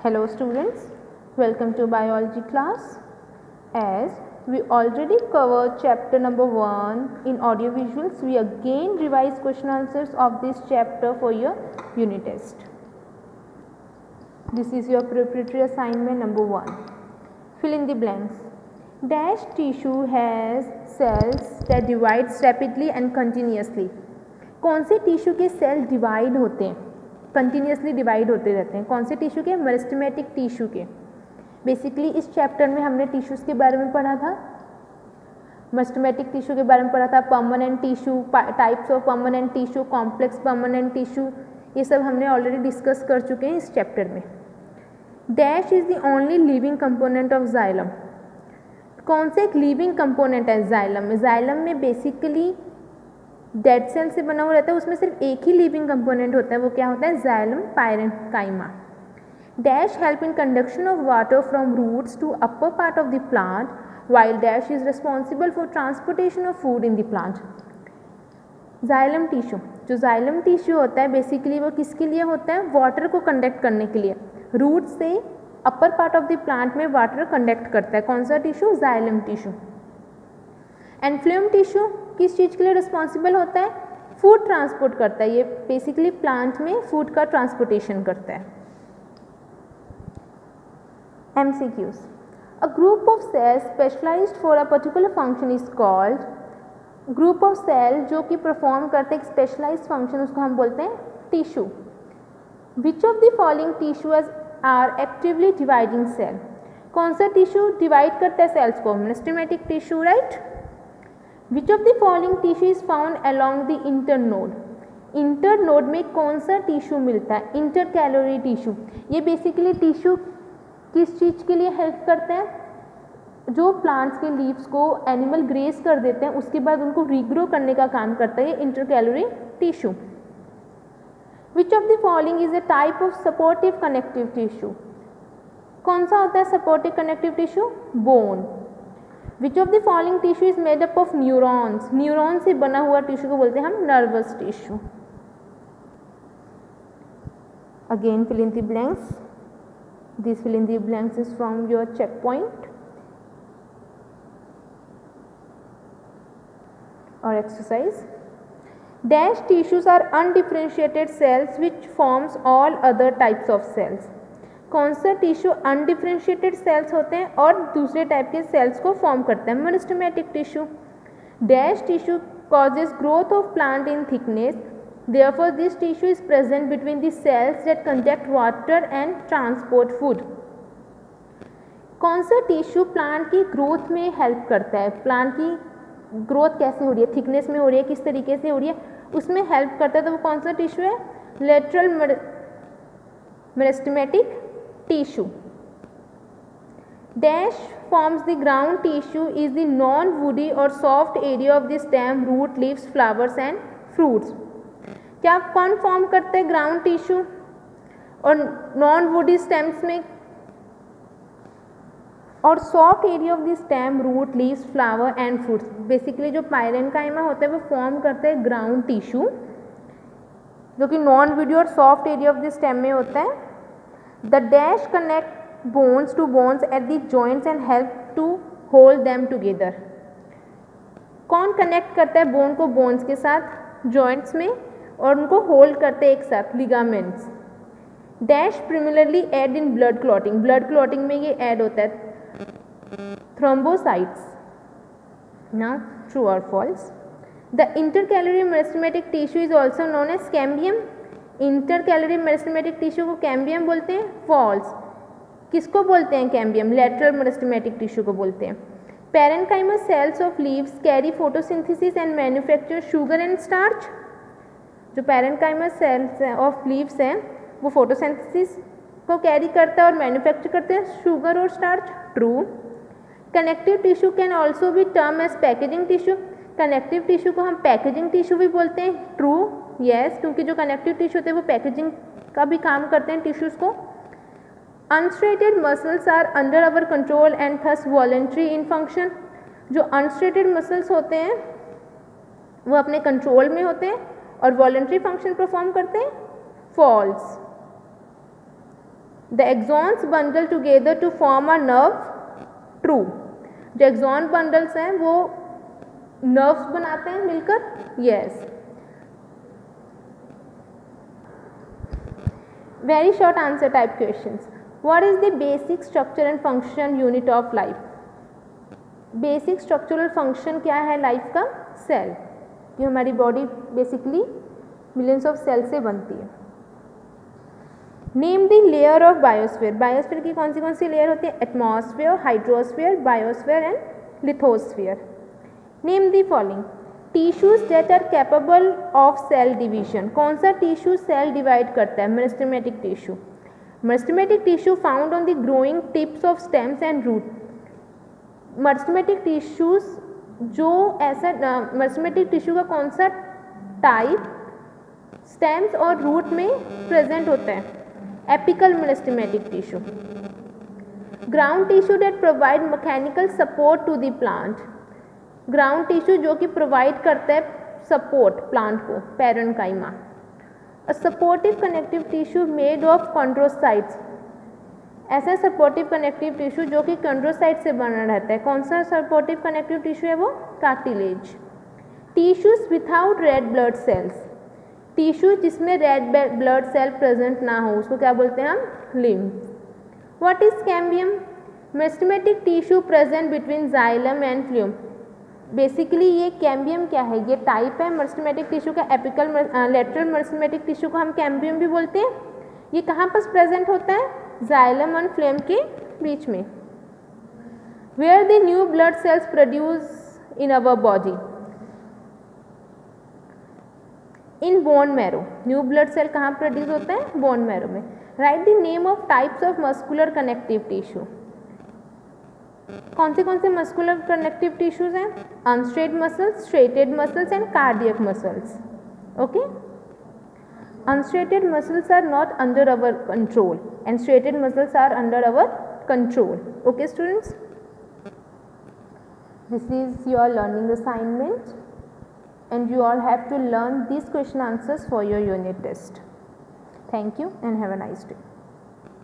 Hello students, welcome to biology class. As we already covered chapter number 1 in audiovisuals, we again revise question answers of this chapter for your unit test. This is your preparatory assignment number 1. Fill in the blanks. Dash tissue has cells that divides rapidly and continuously. कौन से tissue के cell divide होते हैं, continuously divide होते रहते हैं? कौन से टिश्यू के? मेरिस्टेमेटिक टिश्यू के. बेसिकली इस चैप्टर में हमने टिश्यूज़ के बारे में पढ़ा था, मेरिस्टेमेटिक टिश्यू के बारे में पढ़ा था, permanent tissue, types of permanent tissue, complex permanent tissue, ये सब हमने ऑलरेडी डिस्कस कर चुके हैं इस चैप्टर में. Dash is the only living component of xylem. कौन से एक लिविंग कंपोनेंट है जाइलम में? जाइलम में बेसिकली डेड सेल से बना हुआ रहता है, उसमें सिर्फ एक ही लिविंग कंपोनेंट होता है, वो क्या होता है? Xylem parenchyma. Dash help in conduction of water from roots to upper part of the plant while dash is responsible for transportation of food in the plant. Xylem tissue, जो xylem tissue होता है basically वो किसके लिए होता है? Water को conduct करने के लिए. रूट से upper part of the plant में वाटर कंडक्ट करता है. कौन सा tissue? Xylem tissue. And phloem tissue किस चीज़ के लिए रिस्पॉन्सिबल होता है? फूड ट्रांसपोर्ट करता है. ये बेसिकली प्लांट में फूड का ट्रांसपोर्टेशन करता है. MCQs. A group of cells specialised for a particular function is called. Group of cell जो कि परफॉर्म करते हैं एक स्पेशलाइज्ड फंक्शन, उसको हम बोलते हैं tissue. Which of the following tissues are actively dividing cell. कौन सा टिश्यू डिवाइड करता है सेल्स को? Meristematic tissue, right. Which of the following tissue is found along the internode? Internode में कौन सा टिश्यू मिलता है? इंटरकैलोरी टिश्यू. ये बेसिकली टिश्यू किस चीज़ के लिए हेल्प करते हैं? जो प्लांट्स के लीव्स को एनिमल ग्रेस कर देते हैं उसके बाद उनको रीग्रो करने का काम करता है ये इंटरकैलोरी tissue. Which of the following is a type of supportive connective tissue? कौन सा होता है supportive connective tissue? Bone. Which of the following tissue is made up of neurons? Neuron से बना हुआ टिश्यू को बोलते हैं हम nervous tissue. Again fill in the blanks. This fill in the blanks is from your checkpoint or exercise. Dash tissues are undifferentiated cells which forms all other types of cells. कौन सा tissue undifferentiated sales होते हैं और दूसरे type के sales को form करते हैं? Meristematic tissue. Dash tissue causes growth of plant in thickness, therefore this tissue is present between the cells that conduct water and transport food. कौन सा टिश्यू प्लांट की ग्रोथ में हेल्प करता है? प्लांट की ग्रोथ कैसे हो रही है, थिकनेस में हो रही है, किस तरीके से हो रही है, उसमें हेल्प करता है. तो वो कौन सा टिश्यू है? Lateral meristematic tissue. Dash forms the ground tissue is the non-woody or soft area of the stem, root, leaves, flowers and fruits. क्या कौन फॉर्म करते हैं ग्राउंड टिश्यू और नॉन वुडी स्टेम्स में और soft area of the stem, root, leaves, flower and fruits. Basically जो parenchyma होता है वो फॉर्म करते हैं ग्राउंड टिश्यू जो कि नॉन वुडी और soft area of the stem में होता है. The dash connect bones to bones at the joints and help to hold them together. कौन कनेक्ट करता है बोन को बोन्स के साथ जॉइंट्स में और उनको होल्ड करते हैं एक साथ? Ligaments. Dash primarily aid in blood clotting. Blood clotting में ये ऐड होता है थ्रोम्बोसाइट्स. नाउ ट्रू और false. The intercalary meristematic tissue is also known as cambium. Intercalary meristematic tissue को कैम्बियम बोलते हैं. फॉल्स. किसको बोलते हैं कैम्बियम? लेटरल मेरिस्टेमेटिक टिश्यू को बोलते हैं. Parenchyma sales of leaves carry photosynthesis and manufacture sugar and starch. जो पैरेन्काइमा सेल्स ऑफ लीव्स हैं वो फोटोसिंथेसिस को कैरी करता है और मैन्युफैक्चर करते हैं शुगर और starch. True. Connective tissue can also be term as packaging tissue. Connective tissue को हम पैकेजिंग टिश्यू भी बोलते हैं. ट्रू. यस, क्योंकि जो कनेक्टिव टिश्यू होते हैं वो पैकेजिंग का भी काम करते हैं टिश्यूज़ को. Unstriated muscles are under our control and thus voluntary in function. जो अनस्ट्रेटेड मसल्स होते हैं वो अपने कंट्रोल में होते हैं और वॉलेंट्री फंक्शन परफॉर्म करते हैं. False. The axons bundle together to form a nerve, true. जो एक्सॉन बंडल्स हैं वो नर्व्स बनाते हैं मिलकर, yes. Very short answer type questions. What is the basic structure and function unit of life? Basic structural function क्या है life का? Cell. ये हमारी body basically millions of cell से बनती है। Name the layer of biosphere. Biosphere की कौन सी लेयर होती है? Atmosphere, hydrosphere, biosphere and lithosphere. Name the following tissues that are capable of cell division. कौन सा टिश्यू सेल डिवाइड करता है? Meristematic tissue. Meristematic tissue found on the growing tips of stems and root. Meristematic tissues जो ऐसा meristematic tissue का कौन सा type stems और रूट में प्रेजेंट होता है? Apical meristematic tissue. Ground tissue that provide mechanical support to the plant. Ground tissue जो कि प्रोवाइड करता है सपोर्ट प्लांट को, parenchyma. A supportive connective tissue made of chondrocytes. ऐसा सपोर्टिव कनेक्टिव टिश्यू जो कि कॉन्ड्रोसाइट से बना रहता है। कौन सा सपोर्टिव कनेक्टिव टिश्यू है वो? Cartilage. Tissues without red blood cells. Tissue जिसमें रेड ब्लड सेल प्रेजेंट ना हो उसको क्या बोलते हैं हम? Lymph. What is cambium? Meristematic tissue present between xylem and flume. Basically ये कैम्बियम क्या है? ये टाइप है मेरिस्टेमेटिक टिश्यू का। एपिकल लेटरल मेरिस्टेमेटिक टिश्यू को हम कैम्बियम भी बोलते हैं। ये कहाँ पर प्रेजेंट होता है? जाइलम और फ्लेम के बीच में। Where the new blood cells produce in our body? In bone marrow. New blood cell कहाँ प्रोड्यूस होता है? बोन मैरो में। Write the name of types of muscular connective tissue. कौन से मस्कुलर कनेक्टिव टिश्यूज हैं? Unstriated muscles, striated muscles and cardiac muscles. Okay, unstraighted muscles are not under our control and straighted muscles are under our control. Okay students, this is your learning assignment and you all have to learn these question answers for your unit test. Thank you and have a nice day.